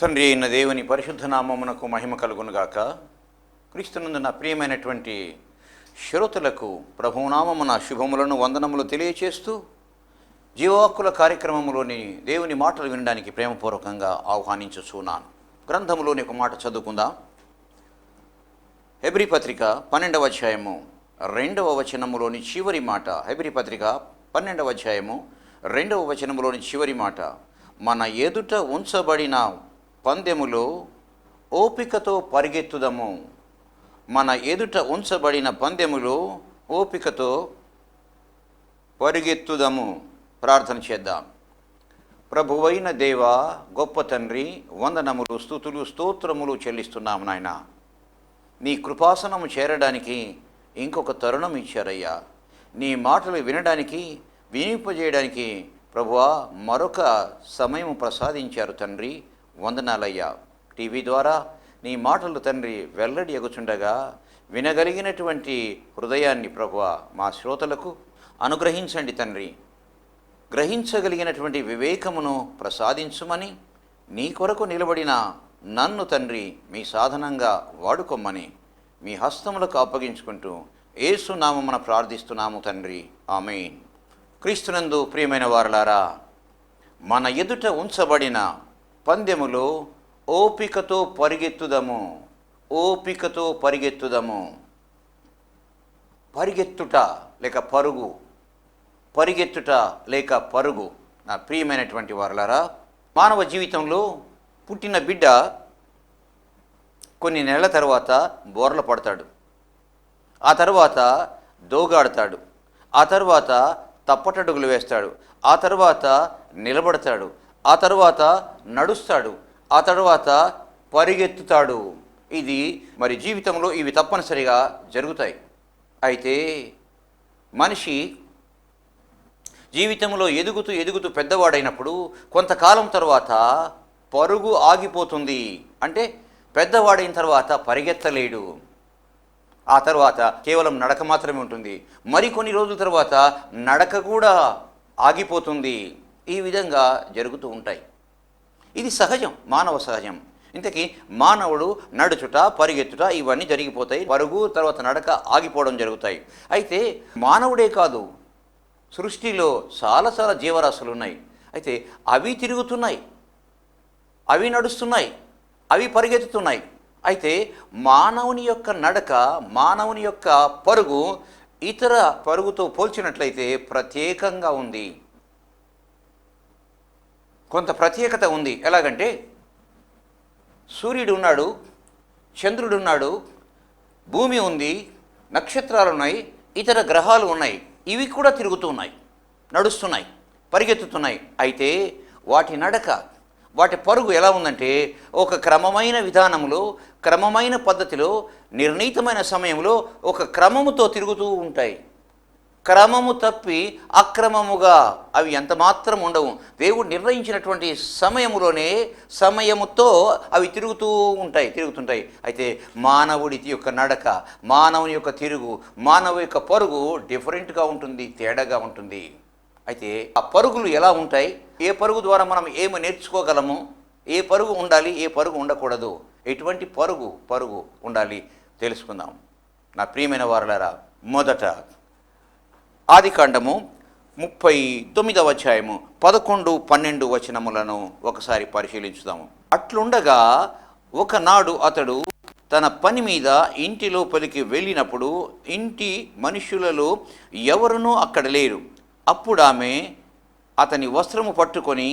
తండ్రి అయిన దేవుని పరిశుద్ధ నామమునకు మహిమ కలుగునుగాక. క్రీస్తునందు నా ప్రియమైనటువంటి శ్రోతలకు ప్రభునామమున శుభములను వందనములు తెలియచేస్తూ జీవవాక్కుల కార్యక్రమంలోని దేవుని మాటలు వినడానికి ప్రేమపూర్వకంగా ఆహ్వానించుచున్నాను. గ్రంథములోని ఒక మాట చదువుకుందాం. హెబ్రీ పత్రిక 12వ అధ్యాయము 2వ వచనములోని చివరి మాట. హెబ్రీ పత్రిక 12వ అధ్యాయము 2వ వచనములోని చివరి మాట. మన ఎదుట ఉంచబడిన పందెములో ఓపికతో పరిగెత్తుదము. మన ఎదుట ఉంచబడిన పందెములో ఓపికతో పరిగెత్తుదము. ప్రార్థన చేద్దాం. ప్రభువైన దేవా, గొప్ప తండ్రి, వందనములు, స్తుతులు, స్తోత్రములు చెల్లిస్తున్నాము నాయన. నీ కృపాసనము చేరడానికి ఇంకొక తరుణం ఇచ్చారయ్యా. నీ మాటలు వినడానికి, వినింపజేయడానికి ప్రభువా మరొక సమయం ప్రసాదించారు తండ్రి. వందనాలయ్యా. టీవీ ద్వారా నీ మాటలు తండ్రి వెల్లడి ఎగుచుండగా వినగలిగినటువంటి హృదయాన్ని ప్రభువా మా శ్రోతలకు అనుగ్రహించండి తండ్రి. గ్రహించగలిగినటువంటి వివేకమును ప్రసాదించుమని, నీ కొరకు నిలబడిన నన్ను తండ్రి మీ సాధనంగా వాడుకోమని మీ హస్తములకు అప్పగించుకుంటూ యేసు నామమున ప్రార్థిస్తున్నాము తండ్రి. ఆమేన్. క్రీస్తునందు ప్రియమైన వారలారా, మన ఎదుట ఉంచబడిన పందెములో ఓపికతో పరిగెత్తుదము. ఓపికతో పరిగెత్తుదము. పరిగెత్తుట లేక పరుగు, పరిగెత్తుట లేక పరుగు. నా ప్రియమైనటువంటి వారలారా, మానవ జీవితంలో పుట్టిన బిడ్డ కొన్ని నెలల తర్వాత బోర్ల పడతాడు. ఆ తర్వాత దోగాడతాడు. ఆ తర్వాత తప్పటడుగులు వేస్తాడు. ఆ తర్వాత నిలబడతాడు. ఆ తర్వాత నడుస్తాడు. ఆ తర్వాత పరిగెత్తుతాడు. ఇది మరి జీవితంలో ఇవి తప్పనిసరిగా జరుగుతాయి. అయితే మనిషి జీవితంలో ఎదుగుతూ పెద్దవాడైనప్పుడు కొంతకాలం తర్వాత పరుగు ఆగిపోతుంది. అంటే పెద్దవాడైన తర్వాత పరిగెత్తలేడు. ఆ తర్వాత కేవలం నడక మాత్రమే ఉంటుంది. మరికొన్ని రోజుల తర్వాత నడక కూడా ఆగిపోతుంది. ఈ విధంగా జరుగుతూ ఉంటాయి. ఇది సహజం, మానవ సహజం. ఇంతకీ మానవుడు నడుచుట, పరిగెత్తుట ఇవన్నీ జరిగిపోతాయి. పరుగు తర్వాత నడక ఆగిపోవడం జరుగుతాయి. అయితే మానవుడే కాదు, సృష్టిలో చాలా జీవరాశులు ఉన్నాయి. అయితే అవి తిరుగుతున్నాయి, అవి నడుస్తున్నాయి, అవి పరిగెత్తుతున్నాయి. అయితే మానవుని యొక్క నడక, మానవుని యొక్క పరుగు ఇతర పరుగుతో పోల్చినట్లయితే ప్రత్యేకంగా ఉంది. కొంత ప్రత్యేకత ఉంది. ఎలాగంటే సూర్యుడు ఉన్నాడు, చంద్రుడు ఉన్నాడు, భూమి ఉంది, నక్షత్రాలు ఉన్నాయి, ఇతర గ్రహాలు ఉన్నాయి. ఇవి కూడా తిరుగుతూ ఉన్నాయి, నడుస్తున్నాయి, పరిగెత్తుతున్నాయి. అయితే వాటి నడక, వాటి పరుగు ఎలా ఉందంటే ఒక క్రమమైన విధానంలో, క్రమమైన పద్ధతిలో, నిర్ణీతమైన సమయంలో ఒక క్రమముతో తిరుగుతూ ఉంటాయి. క్రమము తప్పి అక్రమముగా అవి ఎంత మాత్రం ఉండవు. దేవుడు నిర్ణయించినటువంటి సమయముతో అవి తిరుగుతుంటాయి. అయితే మానవుడి యొక్క నడక, మానవుని యొక్క తిరుగు, మానవు యొక్క పరుగు డిఫరెంట్గా ఉంటుంది, తేడాగా ఉంటుంది. అయితే ఆ పరుగులు ఎలా ఉంటాయి, ఏ పరుగు ద్వారా మనం ఏమి నేర్చుకోగలము, ఏ పరుగు ఉండాలి, ఏ పరుగు ఉండకూడదు, ఎటువంటి పరుగు ఉండాలి తెలుసుకుందాం. నా ప్రియమైన వారలారా, మొదట ఆదికాండము 39వ అధ్యాయము 11, 12 వచనములను ఒకసారి పరిశీలించుదాము. అట్లుండగా ఒకనాడు అతడు తన పని మీద ఇంటి లోపలికి వెళ్ళినప్పుడు ఇంటి మనుష్యులలో ఎవరునూ అక్కడ లేరు. అప్పుడు ఆమె అతని వస్త్రము పట్టుకొని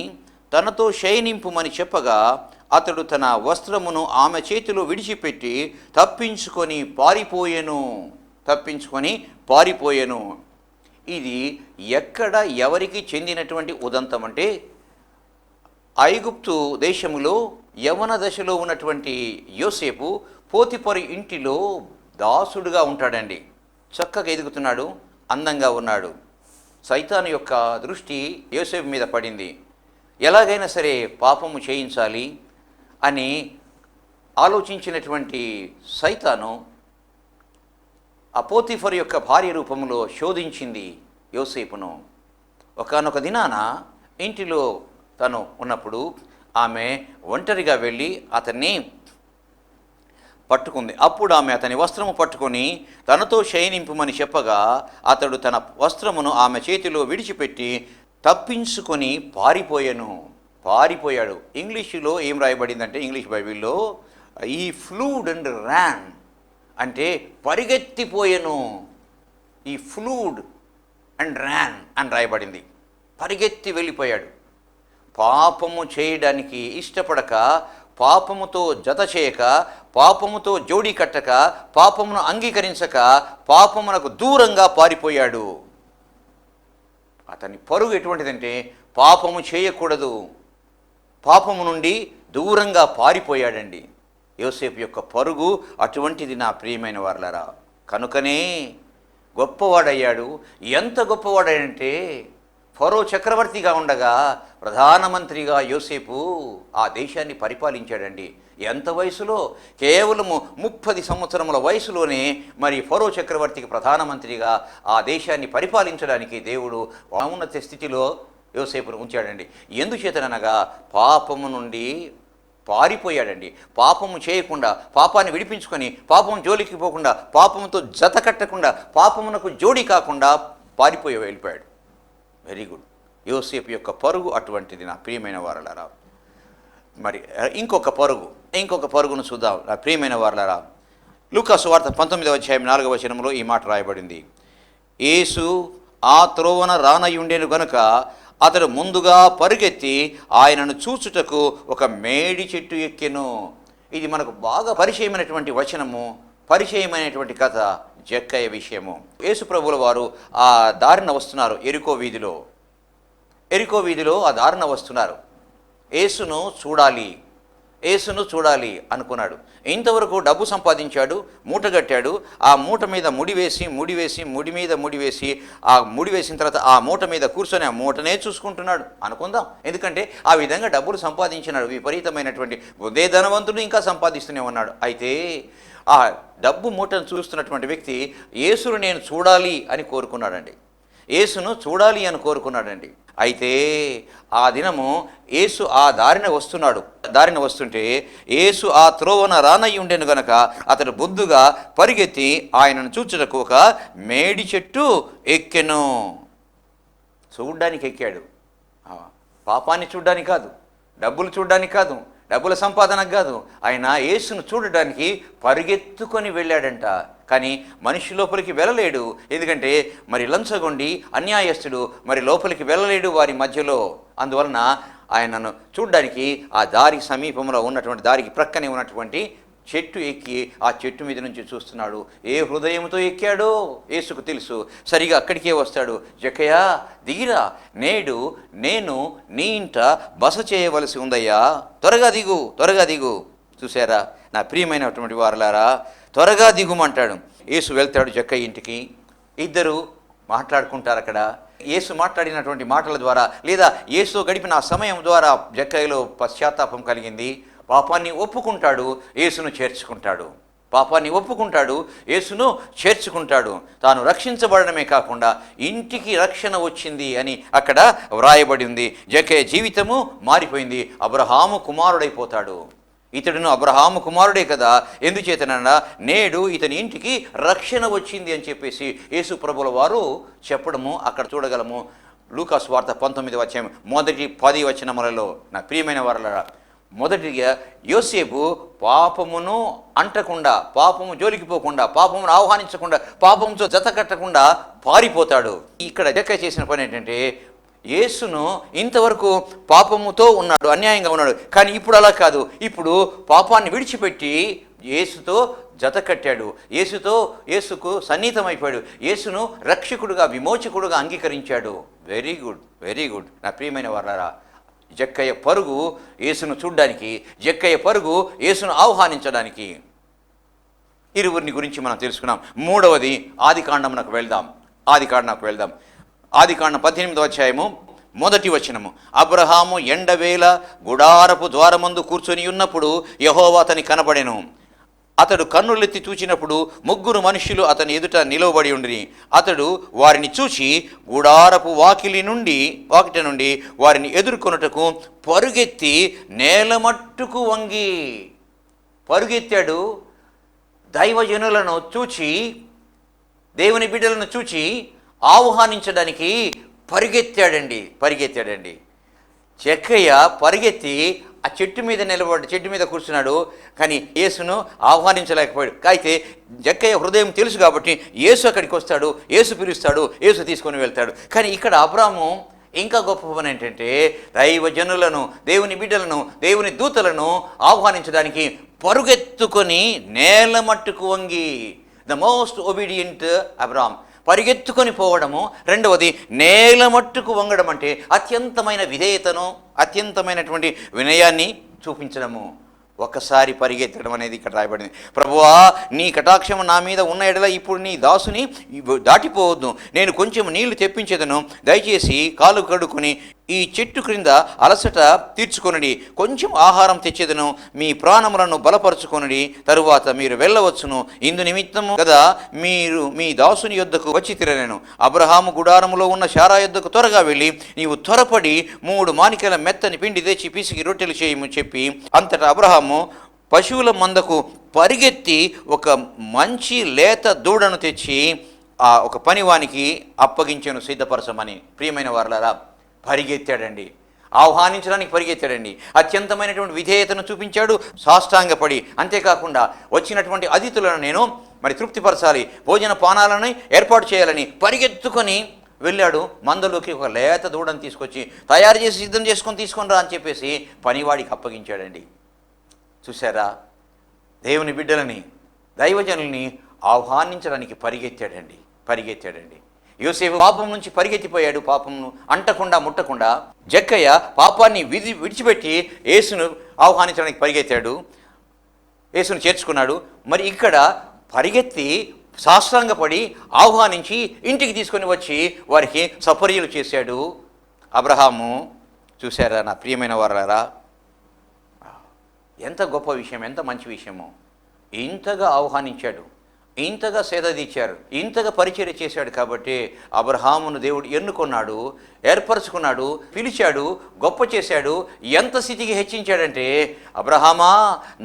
తనతో శయనింపుమని చెప్పగా అతడు తన వస్త్రమును ఆమె చేతిలో విడిచిపెట్టి తప్పించుకొని పారిపోయెను. ఇది ఎక్కడ ఎవరికి చెందినటువంటి ఉదంతం అంటే, ఐగుప్తు దేశములో యవన దశలో ఉన్నటువంటి యోసేపు పోతిఫరు ఇంటిలో దాసుడుగా ఉంటాడండి. చక్కగా ఎదుగుతున్నాడు, అందంగా ఉన్నాడు. సైతాను యొక్క దృష్టి యోసేపు మీద పడింది. ఎలాగైనా సరే పాపము చేయించాలి అని ఆలోచించినటువంటి సైతాను ఆ పోతిఫరు యొక్క భార్య రూపంలో శోధించింది యోసేపును. ఒకానొక దినాన ఇంటిలో తను ఉన్నప్పుడు ఆమె ఒంటరిగా వెళ్ళి అతన్ని పట్టుకుంది. అప్పుడు ఆమె అతని వస్త్రము పట్టుకొని తనతో శయనింపుమని చెప్పగా అతడు తన వస్త్రమును ఆమె చేతిలో విడిచిపెట్టి తప్పించుకొని పారిపోయాడు. ఇంగ్లీషులో ఏం రాయబడిందంటే, ఇంగ్లీష్ బైబిల్లో ఈ ఫ్లూడ్ అండ్ ర్యాన్ అంటే పరిగెత్తిపోయెను. ఈ ఫ్లూడ్ అండ్ ర్యాన్ అని రాయబడింది. పరిగెత్తి వెళ్ళిపోయాడు. పాపము చేయడానికి ఇష్టపడక, పాపముతో జత చేయక, పాపముతో జోడీ కట్టక, పాపమును అంగీకరించక, పాపమునకు దూరంగా పారిపోయాడు. అతని పరుగు ఎటువంటిదంటే పాపము చేయకూడదు, పాపము నుండి దూరంగా పారిపోయాడండి. యోసేపు యొక్క పరుగు అటువంటిది నా ప్రియమైన వారలారా. కనుకనే గొప్పవాడయ్యాడు. ఎంత గొప్పవాడంటే ఫరో చక్రవర్తిగా ఉండగా ప్రధానమంత్రిగా యోసేపు ఆ దేశాన్ని పరిపాలించాడండి. ఎంత వయసులో? కేవలము 30 సంవత్సరముల వయసులోనే మరి ఫరో చక్రవర్తికి ప్రధానమంత్రిగా ఆ దేశాన్ని పరిపాలించడానికి దేవుడు ఉన్నత స్థితిలో యోసేపును ఉంచాడండి. ఎందుచేతనగా పాపము నుండి పారిపోయాడండి. పాపము చేయకుండా, పాపాన్ని విడిపించుకొని, పాపం జోలికి పోకుండా, పాపముతో జత కట్టకుండా, పాపమునకు జోడి కాకుండా వెళ్ళిపోయాడు. Very good. యోసేపు యొక్క పరుగు అటువంటిది నా ప్రియమైన వారలారా. మరి ఇంకొక పరుగును చూద్దాం నా ప్రియమైన వారలారా. లూకా సువార్త 19వ అధ్యాయం 4వ వచనంలో ఈ మాట రాయబడింది. యేసు ఆ త్రోవన రానయ్యుండెను గనుక అతడు ముందుగా పరుగెత్తి ఆయనను చూచుటకు ఒక మేడి చెట్టు ఎక్కెను. ఇది మనకు బాగా పరిచయమైనటువంటి వచనము, పరిచయమైనటువంటి కథ, జక్కయ్య విషయము. యేసు ప్రభువుల వారు ఆ దారిన వస్తున్నారు. ఎరికో వీధిలో ఆ దారిన వస్తున్నారు. యేసును చూడాలి అనుకున్నాడు. ఇంతవరకు డబ్బు సంపాదించాడు, మూటగట్టాడు. ఆ మూట మీద ముడి వేసి ఆ ముడి వేసిన తర్వాత ఆ మూట మీద కూర్చొని ఆ మూటనే చూసుకుంటున్నాడు అనుకుందాం. ఎందుకంటే ఆ విధంగా డబ్బులు సంపాదించినాడు. విపరీతమైనటువంటి ఉదయ ధనవంతుడు ఇంకా సంపాదిస్తూనే ఉన్నాడు. అయితే ఆ డబ్బు మూటను చూస్తున్నటువంటి వ్యక్తి యేసును నేను చూడాలి అని కోరుకున్నాడండి. అయితే ఆ దినము యేసు ఆ దారిన వస్తుంటే యేసు ఆ త్రోవన రానయ్యుండెను గనక అతడు బుద్దుగా పరిగెత్తి ఆయనను చూచుటకు ఒక మేడి చెట్టు ఎక్కెను. చూడ్డానికి ఎక్కాడు. పాపాన్ని చూడ్డానికి కాదు, డబ్బులు చూడ్డానికి కాదు, డబ్బుల సంపాదనకు కాదు. ఆయన యేసును చూడడానికి పరిగెత్తుకొని వెళ్ళాడంట. కానీ మనిషి లోపలికి వెళ్ళలేడు. ఎందుకంటే మరి లంచగొండి అన్యాయస్తుడు మరి లోపలికి వెళ్ళలేడు వారి మధ్యలో. అందువలన ఆయనను చూడ్డానికి ఆ దారి సమీపంలో ఉన్నటువంటి, దారికి ప్రక్కనే ఉన్నటువంటి చెట్టు ఎక్కి ఆ చెట్టు మీద నుంచి చూస్తున్నాడు. ఏ హృదయంతో ఎక్కాడో యేసుకు తెలుసు. సరిగా అక్కడికే వస్తాడు. జక్కయ్య దిగిరా, నేడు నేను నీ ఇంట బస చేయవలసి ఉందయ్యా, త్వరగా దిగు. చూసారా నా ప్రియమైనటువంటి వారలారా, త్వరగా దిగుమంటాడు. యేసు వెళ్తాడు జక్కయ్య ఇంటికి. ఇద్దరు మాట్లాడుకుంటారు అక్కడ. యేసు మాట్లాడినటువంటి మాటల ద్వారా లేదా యేసు గడిపిన ఆ సమయం ద్వారా జక్కయ్యలో పశ్చాత్తాపం కలిగింది. పాపాన్ని ఒప్పుకుంటాడు, యేసును చేర్చుకుంటాడు. తాను రక్షించబడమే కాకుండా ఇంటికి రక్షణ వచ్చింది అని అక్కడ వ్రాయబడి ఉంది. జక్కయ్య జీవితము మారిపోయింది. అబ్రహాము కుమారుడైపోతాడు. ఇతడును అబ్రహాము కుమారుడే కదా, ఎందుచేతనన్నా నేడు ఇతని ఇంటికి రక్షణ వచ్చింది అని చెప్పేసి యేసు ప్రభుల వారు చెప్పడము అక్కడ చూడగలము. లూకా సువార్త 19వ అధ్యాయం మొదటి 10 వచనములలో నా ప్రియమైన వారలారా, మొదటిగా యోసేపు పాపమును అంటకుండా, పాపము జోలికి పోకుండా, పాపమును ఆహ్వానించకుండా, పాపంతో జత కట్టకుండా పారిపోతాడు. ఇక్కడ జక్కయ్య చేసిన పని ఏంటంటే యేసును ఇంతవరకు పాపముతో ఉన్నాడు, అన్యాయంగా ఉన్నాడు. కానీ ఇప్పుడు అలా కాదు. ఇప్పుడు పాపాన్ని విడిచిపెట్టి యేసుతో జత కట్టాడు. యేసుకు సన్నిహితమైపోయాడు. యేసును రక్షకుడుగా, విమోచకుడుగా అంగీకరించాడు. వెరీ గుడ్ నా ప్రియమైన వారలారా. జక్కయ్య పరుగు యేసును చూడ్డానికి, జక్కయ్య పరుగు యేసును ఆహ్వానించడానికి. ఇరువురిని గురించి మనం తెలుసుకున్నాం. మూడవది ఆదికాండమునకు వెళ్దాం. ఆదికాండం 18వ అధ్యాయము 1వ వచనము. అబ్రహాము ఎండవేళ గుడారపు ద్వారమందు కూర్చొని ఉన్నప్పుడు యెహోవా అతనికి కనబడెను. అతడు కన్నులెత్తి చూచినప్పుడు 3 మనుష్యులు అతని ఎదుట నిలవబడి ఉండిరి. అతడు వారిని చూచి గుడారపు వాకిటి నుండి వారిని ఎదుర్కొనుటకు పరుగెత్తి నేలమట్టుకు వంగి పరుగెత్తాడు. దైవజనులను చూచి, దేవుని బిడ్డలను చూచి ఆహ్వానించడానికి పరిగెత్తాడండి. జక్కయ్య పరిగెత్తి ఆ చెట్టు మీద కూర్చున్నాడు. కానీ యేసును ఆహ్వానించలేకపోయాడు. అయితే జక్కయ్య హృదయం తెలుసు కాబట్టి యేసు అక్కడికి వస్తాడు, యేసు పిలుస్తాడు, యేసు తీసుకొని వెళ్తాడు. కానీ ఇక్కడ అబ్రాము ఇంకా గొప్ప పని ఏంటంటే దైవజనులను, దేవుని బిడ్డలను, దేవుని దూతలను ఆహ్వానించడానికి పరుగెత్తుకొని నేలమట్టుకు వంగి, ద మోస్ట్ ఒబీడియంట్ అబ్రామ్, పరిగెత్తుకొని పోవడము. రెండవది నేలమట్టుకు వంగడం అంటే అత్యంతమైన విధేయతను, అత్యంతమైనటువంటి వినయాన్ని చూపించడము. ఒక్కసారి పరిగెత్తడం అనేది ఇక్కడ రాయబడింది. ప్రభువా, నీ కటాక్షము నా మీద ఉన్న ఎడల ఇప్పుడు నీ దాసుని దాటిపోవద్దు. నేను కొంచెం నీళ్లు తెప్పించేదను, దయచేసి కాలు కడుక్కొని ఈ చెట్టు క్రింద అలసట తీర్చుకొనడి, కొంచెం ఆహారం తెచ్చేదను, మీ ప్రాణములను బలపరుచుకొనడి, తరువాత మీరు వెళ్ళవచ్చును. ఇందు నిమిత్తము కదా మీరు మీ దాసుని యొద్దకు వచ్చి తిరగలేను. అబ్రహాము గుడారములో ఉన్న శారా యొద్దకు త్వరగా వెళ్ళి నీవు త్వరపడి 3 మానికల మెత్తని పిండి తెచ్చి పిసికి రొట్టెలు చేయమని చెప్పి, అంతటా అబ్రహాము పశువుల మందకు పరిగెత్తి ఒక మంచి లేత దూడను తెచ్చి ఒక పనివానికి అప్పగించెను సిద్ధపరచమని. ప్రియమైన వారలారా, పరిగెత్తాడండి, ఆహ్వానించడానికి పరిగెత్తాడండి. అత్యంతమైనటువంటి విధేయతను చూపించాడు, సాష్టాంగపడి. అంతేకాకుండా వచ్చినటువంటి అతిథులను నేను తృప్తిపరచాలి, భోజన పానాలను ఏర్పాటు చేయాలని పరిగెత్తుకొని వెళ్ళాడు. మందలోకి ఒక లేత దూడను తీసుకొచ్చి తయారు చేసి సిద్ధం తీసుకొని రా అని చెప్పేసి పనివాడికి అప్పగించాడండి. చూసారా, దేవుని బిడ్డలని, దైవజనుల్ని ఆహ్వానించడానికి పరిగెత్తాడండి. యోసేపు పాపం నుంచి పరిగెత్తిపోయాడు, పాపంను అంటకుండా ముట్టకుండా. జక్కయ్య పాపాన్ని విడిచిపెట్టి యేసును ఆహ్వానించడానికి పరిగెత్తాడు, యేసును చేర్చుకున్నాడు. మరి ఇక్కడ పరిగెత్తి సాష్టాంగపడి ఆహ్వానించి ఇంటికి తీసుకొని వచ్చి వారికి సపర్యలు చేశాడు అబ్రహాము. చూశారా నా ప్రియమైన వారలారా, ఎంత గొప్ప విషయం, ఎంత మంచి విషయమో. ఇంతగా ఆహ్వానించాడు, ఇంతగా సేదదీశారు, ఇంతగా పరిచర్య చేశాడు. కాబట్టి అబ్రహామును దేవుడు ఎన్నుకున్నాడు, ఏర్పరచుకున్నాడు, పిలిచాడు, గొప్ప చేశాడు. ఎంత స్థితికి హెచ్చించాడంటే, అబ్రహామా,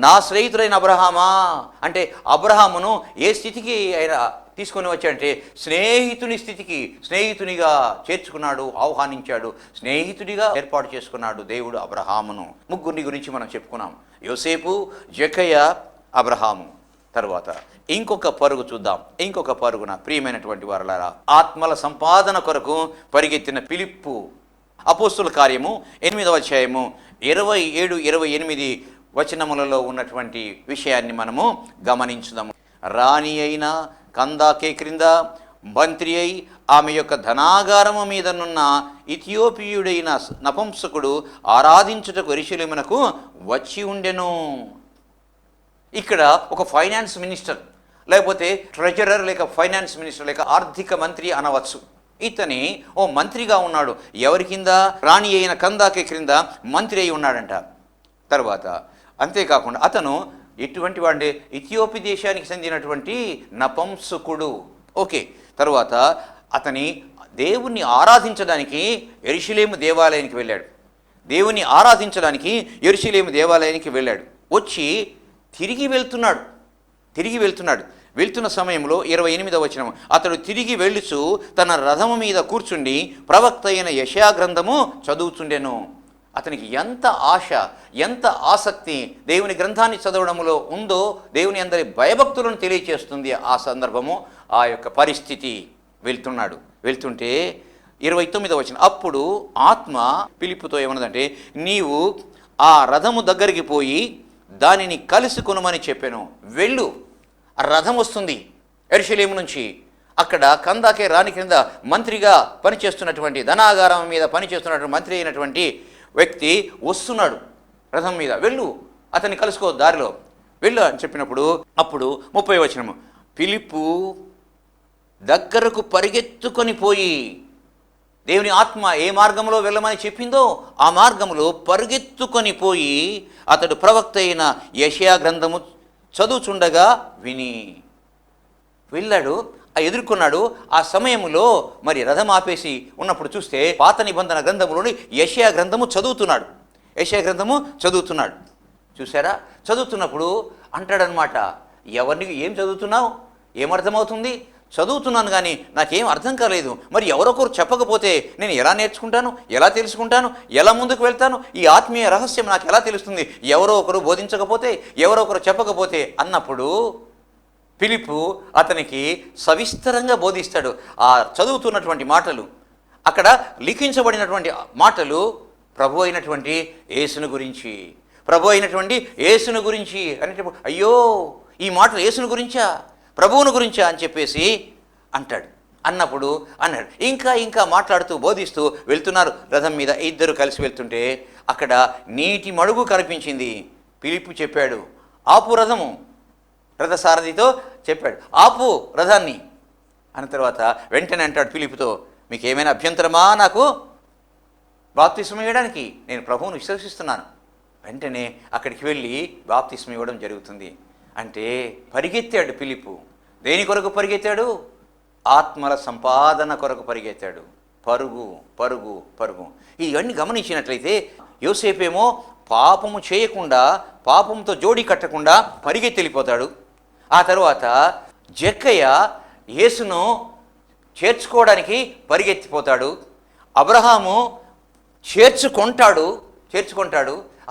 నా స్నేహితుడైన అబ్రహామా అంటే అబ్రహామును ఏ స్థితికి ఆయన తీసుకొని వచ్చాడంటే స్నేహితుని స్థితికి, స్నేహితునిగా చేర్చుకున్నాడు, ఆహ్వానించాడు, స్నేహితుడిగా ఏర్పాటు చేసుకున్నాడు దేవుడు అబ్రహామును. 3 గురించి మనం చెప్పుకున్నాం, యోసేపు, జక్కయ్య, అబ్రహాము. తర్వాత ఇంకొక పరుగు చూద్దాం. ఇంకొక పరుగున ప్రియమైనటువంటి వారలారా, ఆత్మల సంపాదన కొరకు పరిగెత్తిన ఫిలిప్పు. అపోస్తుల కార్యము 8వ అధ్యాయము 27-28 వచనములలో ఉన్నటువంటి విషయాన్ని మనము గమనించుదాము. రాణి అయిన కందాకే క్రింద మంత్రి అయి ఆమె యొక్క ధనాగారము మీదనున్న ఇథియోపియుడైన నపుంసకుడు ఆరాధించుటకు యెరూషలేమునకు వచ్చి ఉండెను. ఇక్కడ ఒక ఫైనాన్స్ మినిస్టర్, లేకపోతే ట్రెజరర్, లేక ఫైనాన్స్ మినిస్టర్, లేక ఆర్థిక మంత్రి అనవచ్చు. ఇతని ఓ మంత్రిగా ఉన్నాడు. ఎవరి కింద? రాణి అయిన కందాకే క్రింద మంత్రి అయి ఉన్నాడంట. తర్వాత అంతేకాకుండా అతను ఎటువంటి వాడే? ఇథియోపి దేశానికి చెందినటువంటి నపుంసకుడు. ఓకే. తర్వాత అతని దేవుణ్ణి ఆరాధించడానికి యెరూషలేము దేవాలయానికి వెళ్ళాడు. దేవుని ఆరాధించడానికి యెరూషలేము దేవాలయానికి వెళ్ళాడు. వచ్చి తిరిగి వెళ్తున్నాడు. వెళ్తున్న సమయంలో 28వ వచనం, అతడు తిరిగి వెళ్ళుచు తన రథము మీద కూర్చుండి ప్రవక్త అయిన యెషయా గ్రంథము చదువుతుండెను. అతనికి ఎంత ఆశ, ఎంత ఆసక్తి దేవుని గ్రంథాన్ని చదవడంలో ఉందో దేవుని అందరి భయభక్తులను తెలియచేస్తుంది ఆ సందర్భము, ఆ యొక్క పరిస్థితి. వెళ్తుంటే 29వ వచనం, అప్పుడు ఆత్మ ఫిలిప్పుతో ఏమన్నదంటే, నీవు ఆ రథము దగ్గరికి పోయి దానిని కలుసుకొనుమని చెప్పాను. వెళ్ళు, ఆ రథం వస్తుంది యెరూషలేము నుంచి. అక్కడ కందాకే రాణి క్రింద మంత్రిగా పనిచేస్తున్నటువంటి, ధనాగారం మీద పనిచేస్తున్నటువంటి మంత్రి అయినటువంటి వ్యక్తి వస్తున్నాడు రథం మీద. వెళ్ళు, అతన్ని కలుసుకో, దారిలో వెళ్ళు అని చెప్పినప్పుడు, అప్పుడు 30వ వచనము, ఫిలిప్పు దగ్గరకు పరిగెత్తుకొని పోయి, దేవుని ఆత్మ ఏ మార్గంలో వెళ్ళమని చెప్పిందో ఆ మార్గంలో పరిగెత్తుకొని పోయి అతడు ప్రవక్త అయిన యెషయా గ్రంథము చదువుచుండగా విని వెళ్ళాడు, ఎదుర్కొన్నాడు. ఆ సమయంలో మరి రథం ఆపేసి ఉన్నప్పుడు చూస్తే పాత నిబంధన గ్రంథంలోని యెషయా గ్రంథము చదువుతున్నాడు. యెషయా గ్రంథము చదువుతున్నాడు. చూసారా? చదువుతున్నప్పుడు అంటాడనమాట, ఎవరిని ఏం చదువుతున్నావు, ఏమర్థమవుతుంది? చదువుతున్నాను కానీ నాకేం అర్థం కాలేదు. మరి ఎవరొకరు చెప్పకపోతే నేను ఎలా నేర్చుకుంటాను, ఎలా తెలుసుకుంటాను, ఎలా ముందుకు వెళ్తాను? ఈ ఆత్మీయ రహస్యం నాకు ఎలా తెలుస్తుంది? ఎవరో ఒకరు బోధించకపోతే, ఎవరో ఒకరు చెప్పకపోతే అన్నప్పుడు ఫిలిప్పు అతనికి సవిస్తరంగా బోధిస్తాడు. ఆ చదువుతున్నటువంటి మాటలు, అక్కడ లిఖించబడినటువంటి మాటలు ప్రభు అయినటువంటి యేసును గురించి, ప్రభు అయినటువంటి యేసును గురించి అనేటప్పుడు అయ్యో ఈ మాటలు యేసును గురించా, ప్రభువును గురించా అని చెప్పేసి అంటాడు. అన్నాడు. ఇంకా మాట్లాడుతూ బోధిస్తూ వెళ్తున్నారు. రథం మీద ఇద్దరు కలిసి వెళ్తుంటే అక్కడ నీటి మడుగు కనిపించింది. ఫిలిప్పు చెప్పాడు, ఆపు రథము. రథసారథితో చెప్పాడు, ఆపు రథాన్ని. అన్న తర్వాత వెంటనే అంటాడు ఫిలిప్పుతో, మీకు ఏమైనా అభ్యంతరమా నాకు బాప్తిస్మం ఇవ్వడానికి? నేను ప్రభువును విశ్వసిస్తున్నాను. వెంటనే అక్కడికి వెళ్ళి బాప్తిస్మం ఇవ్వడం జరుగుతుంది. అంటే పరిగెత్తాడు ఫిలిప్పు. దేని కొరకు పరిగెత్తాడు? ఆత్మల సంపాదన కొరకు పరిగెత్తాడు. పరుగు. ఇవన్నీ గమనించినట్లయితే యోసేపేమో పాపము చేయకుండా, పాపంతో జోడి కట్టకుండా పరిగెత్తి వెళ్ళిపోతాడు. ఆ తర్వాత జక్కయ్య యేసును చేర్చుకోవడానికి పరిగెత్తిపోతాడు. అబ్రహాము చేర్చుకుంటాడు.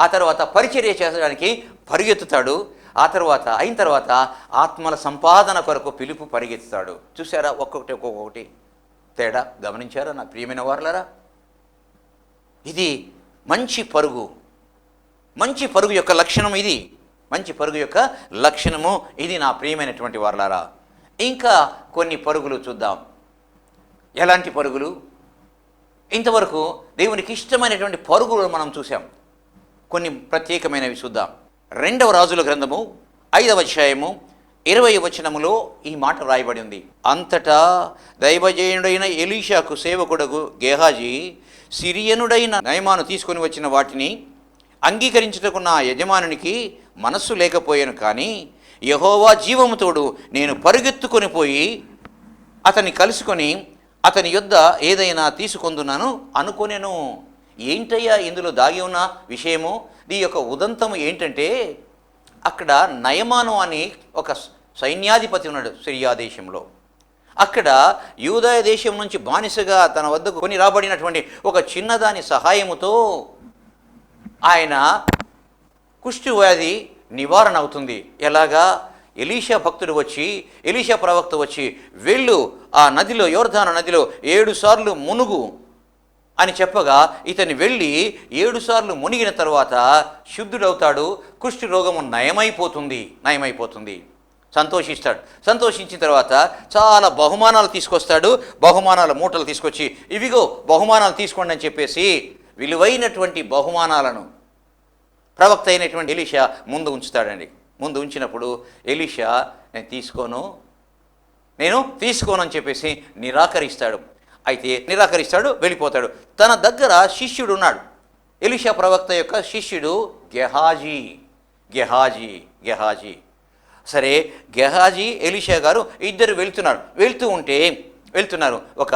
ఆ తర్వాత పరిచర్య చేసడానికి పరిగెత్తుతాడు. ఆ తర్వాత అయిన తర్వాత ఆత్మల సంపాదన కొరకు ఫిలిప్పు పరిగెత్తుతాడు. చూసారా? ఒక్కొక్కటి తేడా గమనించారా నా ప్రియమైన వారలారా? ఇది మంచి పరుగు యొక్క లక్షణం. మంచి పరుగు యొక్క లక్షణము ఇది నా ప్రియమైనటువంటి వారలారా. ఇంకా కొన్ని పరుగులు చూద్దాం. ఎలాంటి పరుగులు? ఇంతవరకు దేవునికి ఇష్టమైనటువంటి పరుగులు మనం చూసాం. కొన్ని ప్రత్యేకమైనవి చూద్దాం. 2వ రాజుల గ్రంథము 5వ అధ్యాయము 20వ వచనములో ఈ మాట రాయబడి ఉంది. అంతటా దైవజనుడైన ఎలీషాకు సేవకుడగు గేహాజీ సిరియనుడైన నయమాను తీసుకొని వచ్చిన వాటిని అంగీకరించుటకు నా యజమానునికి మనస్సు లేకపోయాను. కానీ యెహోవా జీవము తోడు నేను పరుగెత్తుకొని పోయి అతన్ని కలుసుకొని అతని యొద్ద ఏదైనా తీసుకొందున్నాను అనుకొనెను. ఏంటయ్యా ఇందులో దాగి ఉన్న విషయము? దీని యొక్క ఉదంతము ఏంటంటే, అక్కడ నయమాను అని ఒక సైన్యాధిపతి ఉన్నాడు సిరియా దేశంలో. అక్కడ యూదాయ దేశం నుంచి బానిసగా తన వద్దకు కొని రాబడినటువంటి ఒక చిన్నదాని సహాయముతో ఆయన కుష్టి వ్యాధి నివారణ అవుతుంది. ఎలాగా? ఎలీషా ప్రవక్త వచ్చి వెళ్ళు, ఆ నదిలో, యోర్దాను నదిలో 7 సార్లు మునుగు అని చెప్పగా ఇతని వెళ్ళి 7 సార్లు మునిగిన తర్వాత శుద్ధుడవుతాడు. కుష్టి రోగము నయమైపోతుంది. సంతోషించిన తర్వాత చాలా బహుమానాలు తీసుకొస్తాడు. బహుమానాల మూటలు తీసుకొచ్చి ఇవిగో బహుమానాలు తీసుకోండి అని చెప్పేసి విలువైనటువంటి బహుమానాలను ప్రవక్త అయినటువంటి ఎలీషా ముందు ఉంచుతాడండి. ముందు ఉంచినప్పుడు ఎలీషా నేను తీసుకోను అని చెప్పేసి నిరాకరిస్తాడు, వెళ్ళిపోతాడు. తన దగ్గర శిష్యుడు ఉన్నాడు. ఎలీషా ప్రవక్త యొక్క శిష్యుడు గెహాజీ. సరే, గెహాజీ ఎలీషా గారు ఇద్దరు వెళ్తున్నారు. ఒక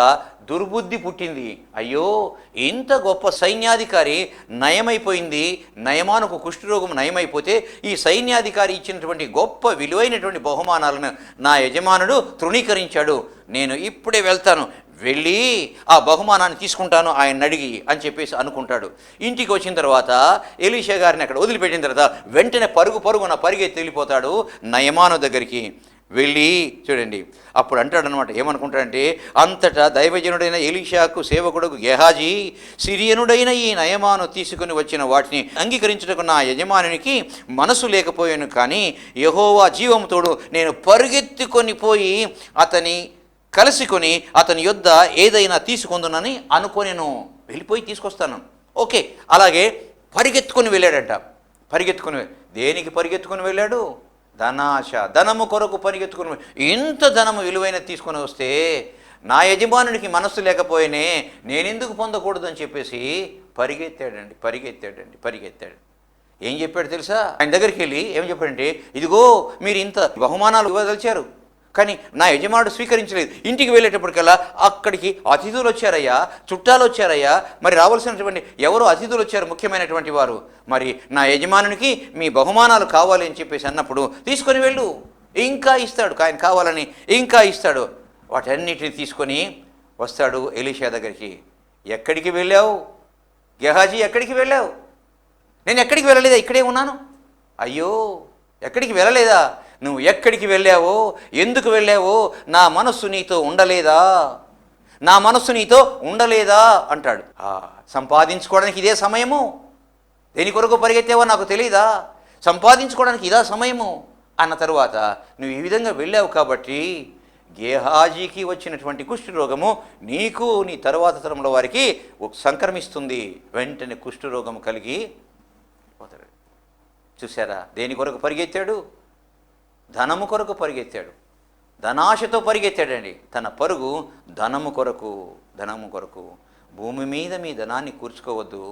దుర్బుద్ధి పుట్టింది. అయ్యో, ఇంత గొప్ప సైన్యాధికారి నయమైపోయింది, నయమానుకు కుష్ఠరోగం నయమైపోతే ఈ సైన్యాధికారి ఇచ్చినటువంటి గొప్ప విలువైనటువంటి బహుమానాలను నా యజమానుడు తృణీకరించాడు. నేను ఇప్పుడే వెళ్తాను, వెళ్ళి ఆ బహుమానాన్ని తీసుకుంటాను ఆయన అడిగి అని చెప్పేసి అనుకుంటాడు. ఇంటికి వచ్చిన తర్వాత ఎలీషా గారిని అక్కడ వదిలిపెట్టిన తర్వాత వెంటనే పరుగున పరిగెత్తి వెళ్ళిపోతాడు నయమాను దగ్గరికి. వెళ్ళి చూడండి, అప్పుడు అంటాడనమాట, ఏమనుకుంటాడంటే, అంతటా దైవజనుడైన ఎలీషాకు సేవకుడు గెహాజీ సిరియనుడైన ఈ నయమాను తీసుకుని వచ్చిన వాటిని అంగీకరించుటకు నా యజమానునికి మనసు లేకపోయాను. కానీ యెహోవా జీవముతోడు నేను పరిగెత్తుకొని పోయి అతని కలుసుకొని అతని యొద్ద ఏదైనా తీసుకుందునని అనుకొనెను. వెళ్ళిపోయి తీసుకొస్తాను. ఓకే, అలాగే పరిగెత్తుకొని వెళ్ళాడంట. దేనికి పరిగెత్తుకొని వెళ్ళాడు? ధనము కొరకు పరిగెత్తుకుని. ఇంత ధనము విలువైనది తీసుకొని వస్తే నా యజమానునికి మనస్సు లేకపోయినే నేనెందుకు పొందకూడదు అని చెప్పేసి పరిగెత్తాడు. ఏం చెప్పాడు తెలుసా? ఆయన దగ్గరికి వెళ్ళి ఏం చెప్పాడంటే, ఇదిగో మీరు ఇంత బహుమానాలు ఇవ్వదలిచారు, కానీ నా యజమానుడు స్వీకరించలేదు. ఇంటికి వెళ్ళేటప్పటికల్లా అక్కడికి అతిథులు వచ్చారయ్యా, చుట్టాలు వచ్చారయ్యా, మరి రావాల్సినటువంటి ఎవరో అతిథులు వచ్చారు, ముఖ్యమైనటువంటి వారు. మరి నా యజమానునికి మీ బహుమానాలు కావాలి అని చెప్పేసి అన్నప్పుడు, తీసుకొని వెళ్ళు, ఇంకా ఇస్తాడు, ఆయన కావాలని ఇంకా ఇస్తాడు. వాటన్నిటిని తీసుకొని వస్తాడు ఎలీషా దగ్గరికి. ఎక్కడికి వెళ్ళావు గెహాజీ, ఎక్కడికి వెళ్ళావు? నేను ఎక్కడికి వెళ్ళలేదా, ఇక్కడే ఉన్నాను. అయ్యో, ఎక్కడికి వెళ్ళలేదా? నువ్వు ఎక్కడికి వెళ్ళావో, ఎందుకు వెళ్ళావో, నా మనస్సు నీతో ఉండలేదా, నా మనస్సు నీతో ఉండలేదా అంటాడు. సంపాదించుకోవడానికి ఇదే సమయము? దేని కొరకు పరిగెత్తావో నాకు తెలీదా? సంపాదించుకోవడానికి ఇదా సమయము అన్న తరువాత, నువ్వు ఈ విధంగా వెళ్ళావు కాబట్టి గేహాజీకి వచ్చినటువంటి కుష్ఠరోగము నీకు నీ తరువాత తరంలో వారికి సంక్రమిస్తుంది. వెంటనే కుష్ఠరోగము కలిగి పోతాడు. చూసారా, దేని కొరకు పరిగెత్తాడు? ధనము కొరకు పరిగెత్తాడు, ధనాశతో పరిగెత్తాడండి. తన పరుగు ధనము కొరకు, ధనము కొరకు. భూమి మీద మీ ధనాన్ని కూర్చుకోవద్దు,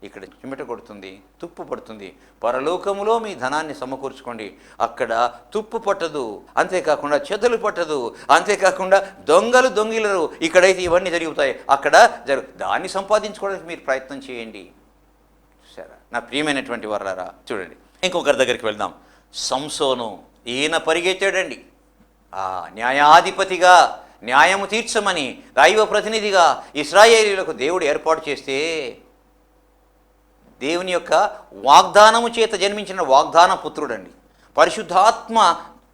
ఇక్కడ చిమిట కొడుతుంది, తుప్పు పడుతుంది. పరలోకములో మీ ధనాన్ని సమకూర్చుకోండి, అక్కడ తుప్పు పట్టదు, అంతేకాకుండా చెదలు పట్టదు, అంతేకాకుండా దొంగలు దొంగిలరు. ఇక్కడైతే ఇవన్నీ జరుగుతాయి, అక్కడ దాన్ని సంపాదించుకోవడానికి మీరు ప్రయత్నం చేయండి. చూసారా నా ప్రియమైనటువంటి వారలారా? చూడండి, ఇంకొకరి దగ్గరికి వెళ్దాం. సంసోను, ఈయన పరిగెత్తాడండి. న్యాయాధిపతిగా, న్యాయము తీర్చమని దైవ ప్రతినిధిగా ఇశ్రాయేలీయులకు దేవుడు ఏర్పాటు చేస్తే, దేవుని యొక్క వాగ్దానము చేత జన్మించిన వాగ్దాన పుత్రుడండి, పరిశుద్ధాత్మ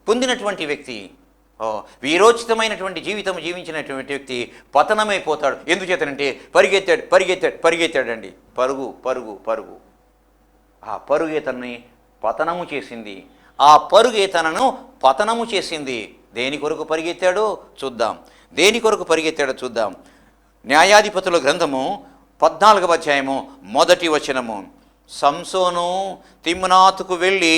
పొందినటువంటి వ్యక్తి, వీరోచితమైనటువంటి జీవితం జీవించినటువంటి వ్యక్తి పతనమైపోతాడు. ఎందుచేతనంటే పరిగెత్తాడండి. పరుగు పరుగు పరుగు. ఆ పరుగే తనని పతనము చేసింది, ఆ పరుగే తనను పతనము చేసింది. దేని కొరకు పరిగెత్తాడో చూద్దాం, దేని కొరకు పరిగెత్తాడో చూద్దాం. న్యాయాధిపతుల గ్రంథము 14వ అధ్యాయము 1వ వచనము. సంసోను తిమ్నాతుకు వెళ్ళి,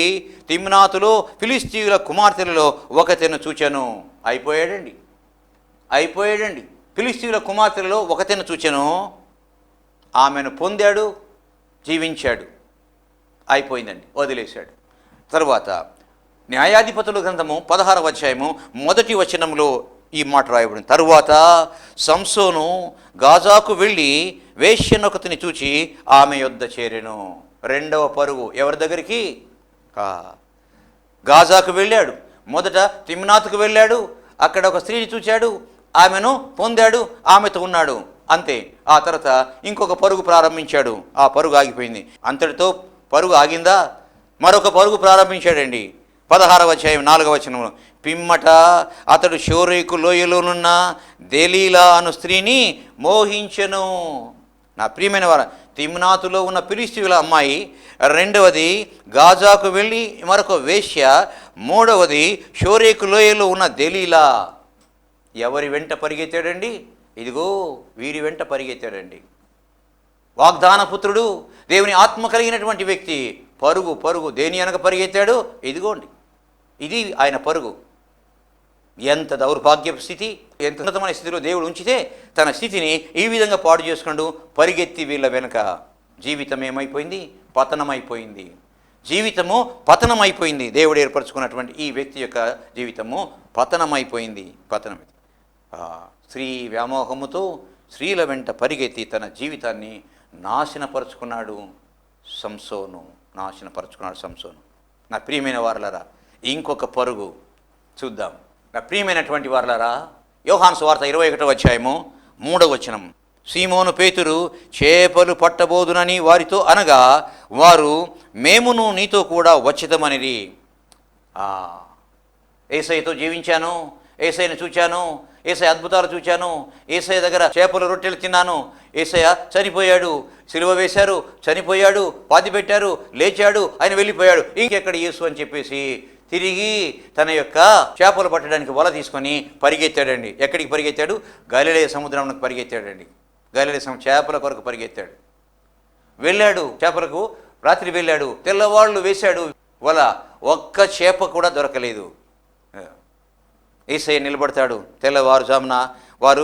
తిమ్నాతులో ఫిలిష్తీయుల కుమార్తెలలో ఒకతెను చూచెను. అయిపోయాడండి. ఫిలిష్తీయుల కుమార్తెలలో ఒకతెను చూచెను, ఆమెను పొందాడు, జీవించాడు, అయిపోయిందండి, వదిలేశాడు. తరువాత న్యాయాధిపతుల గ్రంథము 16వ అధ్యాయము 1వ వచనంలో ఈ మాట రాయబడింది. తరువాత సంసోను గాజాకు వెళ్ళి వేశ్యనొకతిని చూచి ఆమె యొద్ద చేరెను. రెండవ పరుగు ఎవరి దగ్గరికి? గాజాకు వెళ్ళాడు. మొదట తిమ్నాతుకు వెళ్ళాడు, అక్కడ ఒక స్త్రీని చూశాడు, ఆమెను పొందాడు, ఆమెతో ఉన్నాడు, అంతే. ఆ తర్వాత ఇంకొక పరుగు ప్రారంభించాడు, ఆ పరుగు ఆగిపోయింది. అంతటితో పరుగు ఆగిందా? మరొక పరుగు ప్రారంభించాడండి. 16వ అధ్యాయం 4వ వచనంలో, పిమ్మట అతడు షోరేకు లోయలోనున్న దెలీలా అను స్త్రీని మోహించెను. నా ప్రియమైన వారు, తిమ్నాతులో ఉన్న ఫిలిష్తీయుల అమ్మాయి, రెండవది గాజాకు వెళ్ళి మరొక వేశ్య, మూడవది షోరేకు లోయలో ఉన్న దెలీలా. ఎవరి వెంట పరిగెత్తాడండి? ఇదిగో వీరి వెంట పరిగెత్తాడండి. వాగ్దాన పుత్రుడు, దేవుని ఆత్మ కలిగినటువంటి వ్యక్తి పరుగు పరుగు. దేని అనక పరిగెత్తాడు? ఇదిగోండి, ఇది ఆయన పరుగు. ఎంత దౌర్భాగ్యపు స్థితి, ఎంత ఉన్నతమైన స్థితిలో దేవుడు ఉంచితే తన స్థితిని ఈ విధంగా పాడు చేసుకుంటూ పరిగెత్తి వీళ్ళ వెనుక జీవితం ఏమైపోయింది? పతనమైపోయింది. జీవితము పతనమైపోయింది. దేవుడు ఏర్పరచుకున్నటువంటి ఈ వ్యక్తి యొక్క జీవితము పతనమైపోయింది. స్త్రీ వ్యామోహముతో స్త్రీల వెంట పరిగెత్తి తన జీవితాన్ని నాశనపరుచుకున్నాడు సంసోను. నా ప్రియమైన వారలారా, ఇంకొక పరుగు చూద్దాం. నా ప్రియమైనటువంటి వారలారా, యోహాను సువార్త 21వ అధ్యాయము 3వ వచనం. సీమోను పేతురు చేపలు పట్టబోదునని వారితో అనగా, వారు మేమును నీతో కూడా వచ్చేదమనిరి. యేసయ్యతో జీవించాను, యేసయ్యను చూచాను, యేసయ్య అద్భుతాలు చూచాను, యేసయ్య దగ్గర చేపలు రొట్టెలు తిన్నాను, యేసయ్య చనిపోయాడు, సిలువ వేశారు, చనిపోయాడు, పాతి పెట్టారు, లేచాడు, ఆయన వెళ్ళిపోయాడు, ఇంకెక్కడ యేసు అని చెప్పేసి తిరిగి తన యొక్క చేపలు పట్టడానికి వల తీసుకొని పరిగెత్తాడండి. ఎక్కడికి పరిగెత్తాడు? గలిలయ సముద్రంకి పరిగెత్తాడండి. గలిలయ చేపల కొరకు పరిగెత్తాడు. వెళ్ళాడు, చేపలకు రాత్రి వెళ్ళాడు, తెల్లవాళ్ళు వేశాడు వల, ఒక్క చేప కూడా దొరకలేదు. యేసయ్య నిలబడతాడు. తెల్లవారుజామున వారు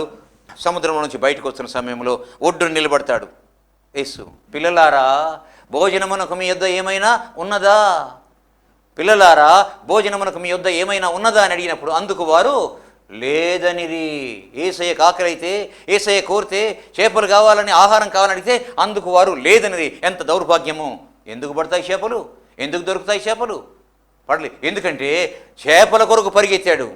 సముద్రం నుంచి బయటకు వస్తున్న సమయంలో ఒడ్డును నిలబడతాడు యేసు. పిల్లలారా, భోజనమునకు మీ యొద్ద ఏమైనా ఉన్నదా? పిల్లలారా, భోజనమునకు మీ యొద్ద ఏమైనా ఉన్నదా అని అడిగినప్పుడు అందుకు వారు లేదనిరి. యేసయ్యకు ఆకలి అయితే, యేసయ్య కోరితే చేపలు కావాలని, ఆహారం కావాలని అడిగితే అందుకు వారు లేదనిరి. ఎంత దౌర్భాగ్యము! ఎందుకు పడతాయి చేపలు? ఎందుకు దొరుకుతాయి చేపలు? పడలే. ఎందుకంటే చేపల కొరకు పరిగెత్తాడు.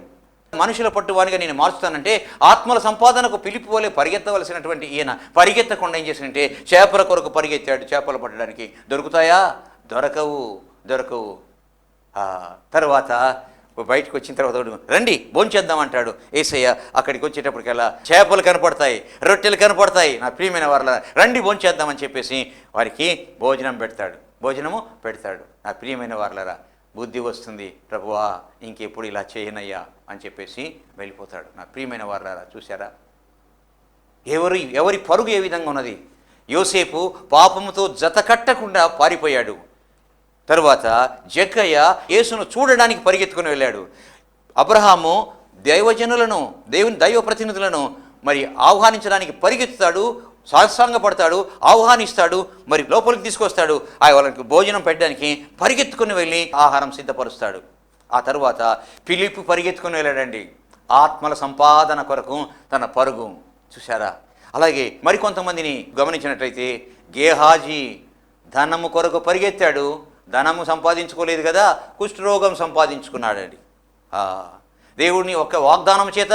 మనుషుల పట్టువానిగా నేను మార్చుతానంటే ఆత్మల సంపాదనకు పిలుపు వలె పరిగెత్తవలసినటువంటి ఈయన పరిగెత్తకుండా ఏం చేసినంటే చేపల కొరకు పరిగెత్తాడు. చేపలు పట్టడానికి దొరుకుతాయా? దొరకవు. తర్వాత బయటకు వచ్చిన తర్వాత రండి భోంచేద్దామంటాడు యేసయ్య. అక్కడికి వచ్చేటప్పటికల్లా చేపలు కనపడతాయి, రొట్టెలు కనపడతాయి. నా ప్రియమైన వారిలా రండి భోంచేద్దామని చెప్పేసి వారికి భోజనము పెడతాడు. నా ప్రియమైన వారిలారా, బుద్ధి వస్తుంది, ప్రభువా ఇంకెప్పుడు ఇలా చేయనయ్యా అని చెప్పేసి వెళ్ళిపోతాడు. నా ప్రియమైన వారిలారా, చూసారా ఎవరి పరుగు ఏ విధంగా ఉన్నది? యోసేపు పాపముతో జత కట్టకుండా పారిపోయాడు. తరువాత జక్కయ్య యేసును చూడడానికి పరిగెత్తుకుని వెళ్ళాడు. అబ్రహాము దేవుని దైవ ప్రతినిధులను మరి ఆహ్వానించడానికి పరిగెత్తుతాడు, సాష్టాంగపడతాడు, ఆహ్వానిస్తాడు, మరి లోపలికి తీసుకొస్తాడు. వాళ్ళకి భోజనం పెట్టడానికి పరిగెత్తుకుని వెళ్ళి ఆహారం సిద్ధపరుస్తాడు. ఆ తరువాత ఫిలిప్పు పరిగెత్తుకుని వెళ్ళాడండి, ఆత్మల సంపాదన కొరకు తన పరుగు. చూశారా? అలాగే మరికొంతమందిని గమనించినట్లయితే గేహాజీ ధనము కొరకు పరిగెత్తాడు, ధనము సంపాదించుకోలేదు కదా, కుష్ఠరోగం సంపాదించుకున్నాడండి. దేవుడిని ఒక వాగ్దానం చేత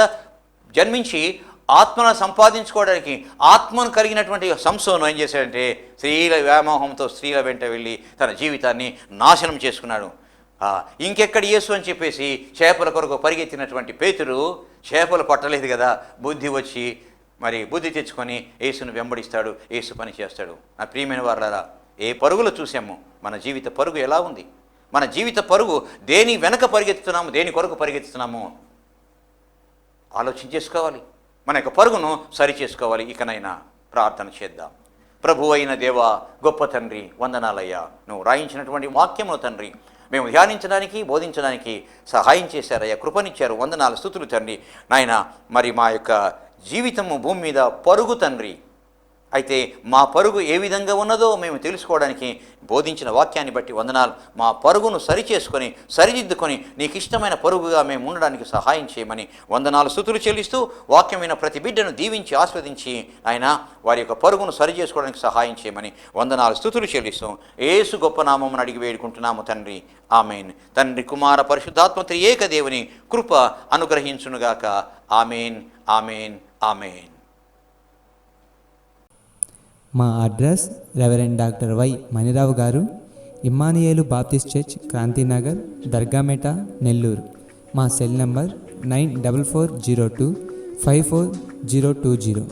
జన్మించి ఆత్మను సంపాదించుకోవడానికి ఆత్మను కలిగినటువంటి సంసోను ఏం చేశాడంటే స్త్రీల వ్యామోహంతో స్త్రీల వెంట వెళ్ళి తన జీవితాన్ని నాశనం చేసుకున్నాడు. ఇంకెక్కడ యేసు అని చెప్పేసి చేపల కొరకు పరిగెత్తినటువంటి పేతురు చేపలు పట్టలేదు కదా, బుద్ధి తెచ్చుకొని యేసును వెంబడిస్తాడు, యేసు పని చేస్తాడు. నా ప్రియమైన వారలారా, ఏ పరుగులు చూసాము? మన జీవిత పరుగు ఎలా ఉంది? మన జీవిత పరుగు దేని వెనక పరిగెత్తుతున్నాము, దేని కొరకు పరిగెత్తుతున్నాము ఆలోచించేసుకోవాలి. మన యొక్క పరుగును సరి చేసుకోవాలి. ఇకనైనా ప్రార్థన చేద్దాం. ప్రభు అయిన దేవా, గొప్ప తండ్రి, వందనాలయ్యా. నువ్వు రాయించినటువంటి వాక్యమును తండ్రి మేము ధ్యానించడానికి, బోధించడానికి సహాయం చేశారయ్యా, కృపనిచ్చారు. వందనాలు, స్తుతులు తండ్రి. నాయన, మరి మా యొక్క జీవితము భూమి మీద పరుగు తండ్రి. అయితే మా పరుగు ఏ విధంగా ఉన్నదో మేము తెలుసుకోవడానికి బోధించిన వాక్యాన్ని బట్టి వందనాలు. మా పరుగును సరిచేసుకొని, సరిదిద్దుకొని నీకు ఇష్టమైన పరుగుగా మేము ఉండడానికి సహాయం చేయమని వందనాలు, స్తుతులు చెల్లిస్తూ వాక్యమైన ప్రతి బిడ్డను దీవించి ఆస్వాదించి ఆయన వారి యొక్క పరుగును సరి చేసుకోవడానికి సహాయం చేయమని వందనాలు, స్తుతులు చెల్లిస్తూ యేసు గొప్ప నామమును అడిగి వేడుకుంటున్నాము తండ్రి. ఆమెన్. తండ్రి, కుమార, పరిశుద్ధాత్మ త్రియేక దేవుని కృప అనుగ్రహించునుగాక. Amen, amen, amen. మా address reverend doctor Y Manirao garu, Emmanuel Baptist church, Kranthinagar, Dargamitta, Nellore. మా సెల్ నంబర్ 9440254020.